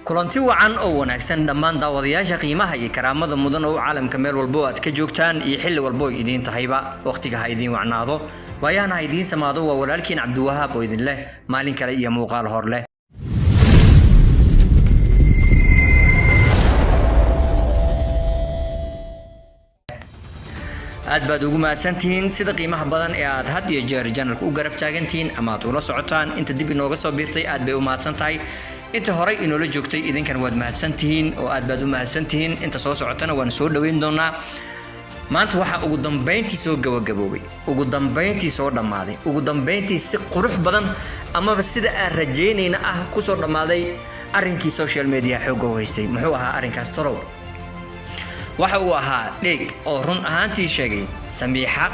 kulanti wacan oo wanaagsan dhammaan daawadayaasha qiimaha iyo karaamada mudan oo caalamka meel walba aad ka joogtaan iyo xilli walba idin tahayba waqtiga ha idin wacnaado waayana idin samaado waa walaalkiin Cabdiwahaab oo idin leh maalin kale iyo muuqaal hor leh aad baad ugu mahadsantihiin sida qiimaha badan ee aad had iyo jeer channelka u garab taagantiin ama aad ula socotaan inta dib inooga soo biirtay aad bay u mahadsantahay inta horay inoola joogtay idinkan waad mahadsantihiin oo aad baad u mahadsantihiin inta soo socotana waan soo dhaweyn doonaa maanta waxa ugu dambeyntii soo gabagaboobay ugu dambeyntii soo dhamaaday ugu dambeyntii si qurux badan ama sida aan rajeynayna ah ku soo dhamaaday arrinkii social media xoog oo haystay muxuu ahaa arrinkaas torow waxa uu ahaa dhig oo run ahaantii sheegay Samiixa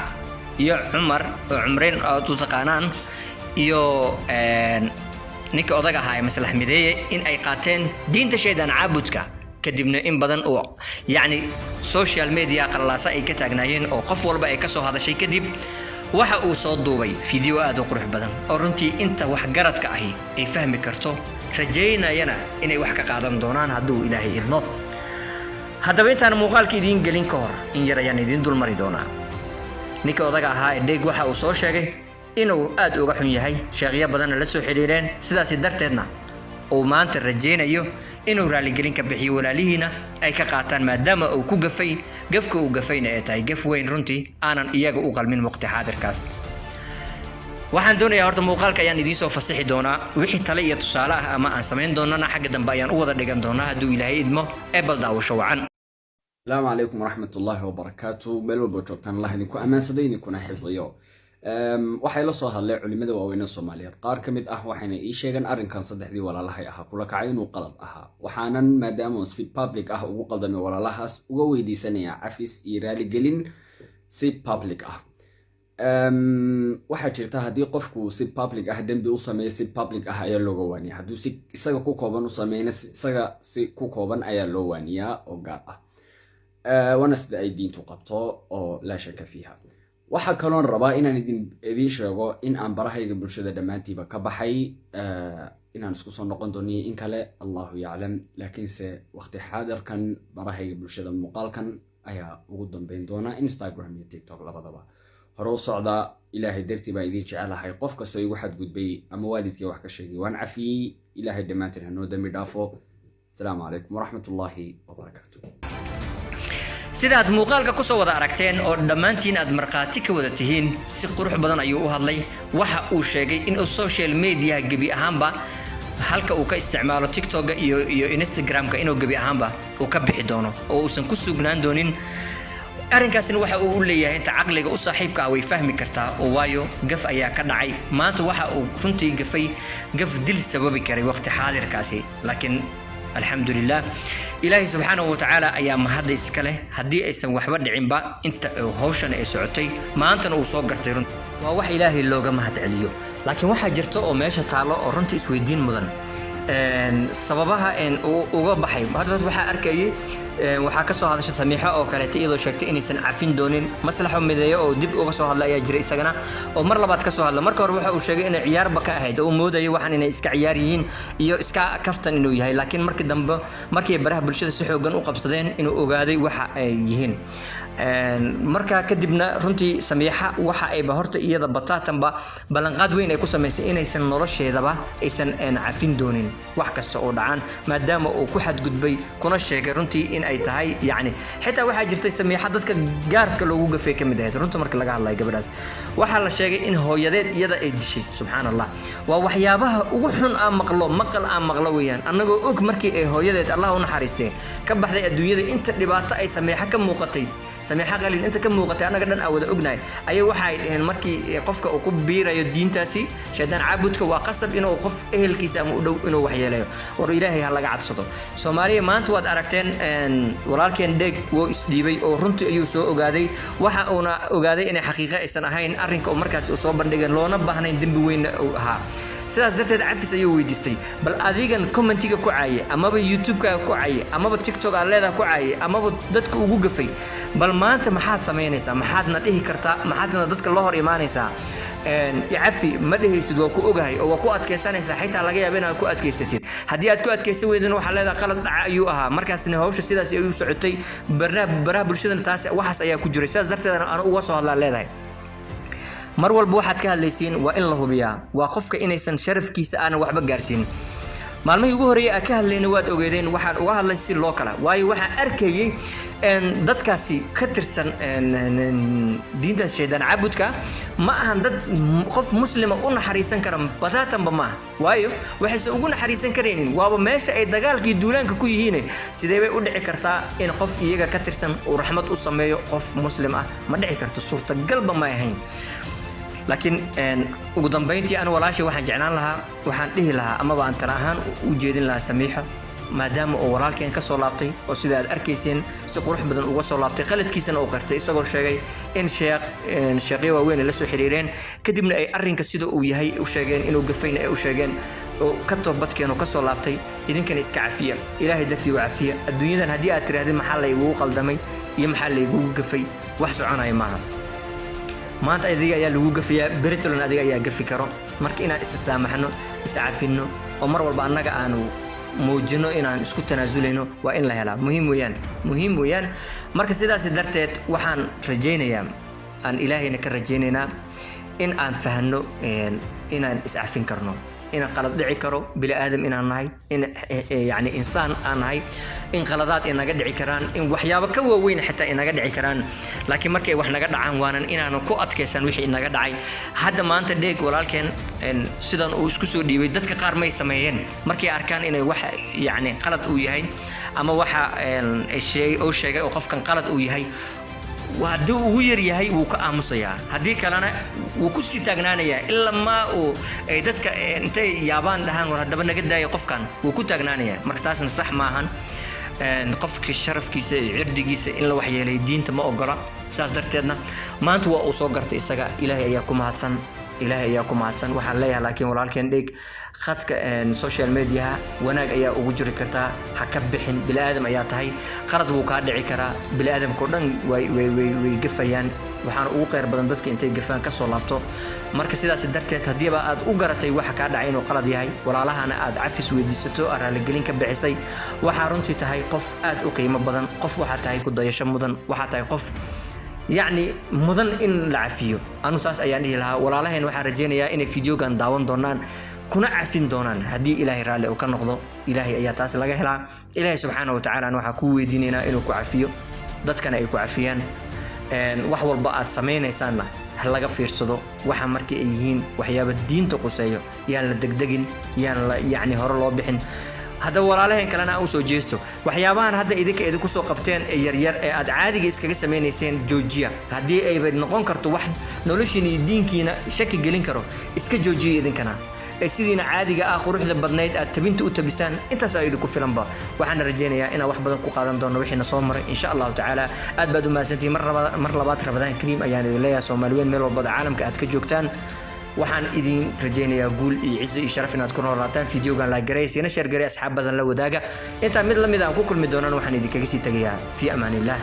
iyo Cumar oo Cumreen oo taqaanaan iyo ninka odaga ahaa Maslax Mideeye in ay qaateen diinta sheedan caabudka kadibna in badan oo yaani social media qalaasa ay ka taagnaayeen oo qof walba ay ka soo hadashay kadib waxa uu soo duubay video aad u qurux badan oo runtii inta wax garadka ahi ay fahmi karto rajeynayana inay wax ka qaadan doonaan hadduu Ilaahay idmo haddaba intaan muuqaalka idin gelin ka hor in yar ayaan idin dul mari doonaa ninka odaga ahaa dhig waxa uu soo sheegay inuu aad uga xun yahay sheeqyo badan la soo xiriireen sidaas darteedna oo maanta rajeynayo inuu raali gelin ka bixiyo walaalihiina ay ka qaataan maadaama uu ku gafay gafka uu gafayna ay tahay gaf weyn runtii aanan iyaga u qalmin waqti xaadirkaas waxaan doonayaa horta muuqaalka ayaan idin soo fasixi doonaa wixii tale iyo tusaale ah ama aan sameyn doonana xagga dambe ayaan u wada dhigan doonaa hadduu Ilaahay idmo ee bal daawasho wacan السلام عليكم ورحمة الله وبركاته بلو بوجوكتان الله يدينكو أمان صديني كنا حفظيو waxay la soo hadlay culimada waaweyn ee Soomaaliyeed qaar kamid ah waxayna ii sheegan arrinkan saddexdii walaalahay aha kula kacay inuu qalad ahaa waxaanan maadaama si public ah ugu qaldamay walaalahaas uga weydiisanaya cafis iyo raali gelin si public ah waxa jirta hadii qofku si public ah dambi u sameeyo si public ah ayaa looga waaniyaa haduu si isaga ku kooban u sameeyna isaga si ku kooban ayaa loo waaniyaa oo gaar ah wana sida ay diintu qabto oo la shaka fiiha waxa kaloon rabaa inaan idin sheego in aan barahayga bulshada dhamaantiiba ka baxay inaan isku soo noqon doono in kale Allahu ya'lam laakiinse waqti xaadirkan barahayga bulshada muuqaalkan ayaa ugu dambeyn doona Instagram iyo TikTok labadaba hore u socda Ilaahay dartii baa idin jecelahay qof kasto igu xad gudbay ama waalidkii wax ka sheegay waan cafiyay Ilaahay dhamaantiin hanoo dambi dhaafo Assalamu alaykum wa rahmatullahi wa barakatuh sidaad muuqaalka ku soo wada aragteen oo dhamaantiin aad marqaati ka wada tihiin si qurux badan ayuu u hadlay waxa uu sheegay in social media gabi ahaanba halka uu ka isticmaalo TikTok iyo Instagram-ka inuu gabi ahaanba uu ka bixi doono oo uusan ku sugnaan doonin arrinkaasina waxa uu leeyahay inta aqliga u saaxiibka way fahmi kartaa oo waayo gaf ayaa ka dhacay maanta waxa uu runtii gafay gaf dil sababi karay waqti xaadirkaasi laakiin alxamdulillah ilaahay subxaanahu wa ta'ala ayaa mahad iska leh hadii aysan waxba dhicinba inta hawshan ay socotay maantana uu soo gartay runtii waa wax ilaahay looga mahad celiyo laakiin waxa jirta oo meesha taalo oo runtii isweydiin mudan sababaha uga baxay hadda waxa arkayay waxa ka soo hadashay Samiixa oo kale iyadoo sheegtay inaysan cafin doonin Maslax Mideeye oo dib uga soo hadlay ayaa jiray isagana oo mar labaad ka soo hadlay marka hore waxa uu sheegay in ciyaarba ka ahayd oo moodayay waxaan inay iska ciyaar yihiin iyo iska kaftan inuu yahay laakiin markii dambe markii baraha bulshada si xoogan u qabsadeen inuu ogaaday waxa ay yihiin marka kadibna runtii Samiixa waxa ay ba horta iyada bataatanba balanqaad weyn ay ku sameysay inaysan nolosheedaba aysan cafin doonin wax kasta oo dhacaan maadaama uu ku xadgudbay kuna sheegay runtii in ay tahay yaani xitaa waxa jirtay Samiixa dadka gaarka loogu gafay kamid ah runtii markii laga hadlay gabadhaas waxa la sheegay in hooyadeed iyada ay dishay subhanallah waa waxyaabaha ugu xun aan maqlo weeyaan anagoo og markii ay hooyadeed Allah u naxariistay ka baxday adduunyada inta dhibaato ay Samiixa ka muuqatay Samiixa qalin inta ka muuqatay anaga dhan awada ognaay ayay waxa ay dhaheen markii qofka uu ku biirayo diintaasi sheedan caabudka waa qasab inuu qof ehelkiisa ama u dhow inuu wax yeelayo war Ilaahay ha laga cabsado Soomaaliya maanta waad aragteen walaalkeen dhig wuu isdhiibay oo runtii ayuu soo ogaaday waxa uuna ogaaday in xaqiiqo aysan ahayn arrinka oo markaas uu soo bandhigay loona baahnayn dambi weyn oo ahaa sidaas darteed cafis ayuu weydiistay bal adigan commentiga ku caayay amaba YouTube-ka ku caayay amaba TikTok aan leedahay ku caayay amaba dadka ugu gafay bal maanta maxaad sameynaysaa maxaadna dhihi kartaa maxaadna dadka loo hor imaanaysaa يعفي مدهيسد وكو اوغاي او كو ادكيسانيسا حيتا laga yaabo inaad ku adkaysid adkaysatid haddii aad ku adkaysan weydana waxaa leedahay qalad dhaca ayuu ahaa markaasna hawsha sidaas ay u socotay baraha bulshadana taas waxaas ayaa ku jiray sidaas darteed aan uga soo hadlaa leedahay mar walba waxaad ka hadlaysiin waa in la hubiyaa waa qofka inaysan sharafkiisa aan waxba gaarsiin maalmihii ugu horeeyay aan ka hadlayna waad ogeedeen waxaan uga hadlay si loo kala waayo waxaan arkayay dadkaasi ka tirsan diinta shaydaan caabudka ma ahan dad qof muslima u naxariisan kara badaatanba maaha waayo waxaysan ugu naxariisan karaynin waaba meesha ay dagaalkii duulaanka ku yihiin sidee bay u dhici kartaa in qof iyaga ka tirsan uu raxmad u sameeyo qof muslim ah ma dhici karto suurtagalba ma ahayn laakiin ugu dambeyntii aan walaashay waxaan jeclaan lahaa waxaan dhihi lahaa amaba aan tala ahaan u jeedin lahaa Samiixa maadaama uu walaalkeen ka soo laabtay oo sida aad arkayseen si qurux badan uga soo laabtay qaladkiisana uu qirtay isagoo sheegay in sheekhiyo waaweyn la soo xiriireen kadibna ay arrinka sida uu yahay u sheegeen inuu gafayna ay u sheegeen oo ka toobadkeen oo ka soo laabtay idinkana iska cafiya ilaahay dartii u cafiya adduunyadan haddii aad tiraahdo maxaa la igu qaldamay iyo maxaa la igu gafay wax soconaya maaha maanta adiga ayaa lagu gafiyaa beritolan adiga ayaa gafi karo marka inaan is saamaxno is cafino oo mar walba annaga aanu muujino inaan isku tanaasuleyno waa in la helaa muhiim weeyaan marka sidaas darteed waxaan rajaynayaa aan ilaahayna ka rajaynaynaa in aan fahano inaan is cafin karno in qalad dhici karo bili aadam inaan nahay in yaani insaan aan nahay in qaladaad inaga dhici karaan in waxyaabo ka waaweyn xitaa inaga dhici karaan laakiin markay wax naga dhacaan waanan inaan ku adkaysan wixii inaga dhacay hadda maanta dheeg walaalkeen sidan uu isku soo dhiibay dadka qaar may sameeyeen markay arkaan inay wax yaani qalad uu yahay ama waxa oo sheegay oo qofkan qalad uu yahay وهدو وير يهي وكأمسيا هدي كلنا وكسي تجنانيا إلا ما و دتك أنت يابان دهان وهذا نجد ده يقف كان وكو تجنانيا مركز صح معهن نقفك الشرف كيس عرض كيس إلا وحي لي دين تما أجرا سأدرتنا ما أنت وأصغرت إسقى إلهي إياكم حسن إلهي إياكم حسن وحليها لكن ولكن ديك خدك السوشيال ميديا وناج أيا وجر كرتا حكبحن بالآدم أيا تهي قرض وقعد عكرا بالآدم كردن ويقفيان وحنا أوقر بدن دتك أنت جفان كسولابتو مركز سيدا سدرت هدي بقى أوقرتي وحكى عين وقلد يهي ولا لها أنا أد عفس ويدستو أرى الجلين كبعسي وحارنتي تهي قف أد أقيم بدن قف وحتى هي كده يشمدن وحتى قف يعني مدن إن العفيو أنا تاس يعني لها ولا لها إنه حرجينا يا إن فيديو كان داون دونان كنا عفين دونان هدي إلهي رالي وكان نقضه إلهي أيات تاس لقى هلا إلهي سبحانه وتعالى أنه حكوي ديننا إنه كعفيو ضد كان أيكو عفيان وحول بقى سمينا يسانا هل لقى فيرصدو وحا مركي أيهين وحياب الدين تقصيو يعني لدقدقين يعني هور الله بحن هذا ولا لهن كلنا أو سوجيستو وحيابان هذا إذا سو قبتين ير أد عادي إسكا سمينيسين جوجيا هذه أي بنقون كرتو واحد نولوشيني دين كينا شكل جلين كرو إسكا جوجيا إذن كنا سيدنا عادي آخر روح لبضنايد أتبنت أتبسان أنت سايدكو في لمبا وحنا رجينا يا إنا واحد بدكو قادم دون وحنا صومر إن شاء الله تعالى أدبدو ما سنتي مرة لبات رمضان كريم يعني لا صومالوين ميل وبض عالم كأتكجوكتان waxaan idin rajaynayaa guul iyo ciise iyo sharaf inaad ku noolaataan fiidiyogan la gareysina share garee asxaab badan la wadaaga inta mid lamid ah ku kulmi doonaan waxaan idinkaga sii tagayaa fi amaanillah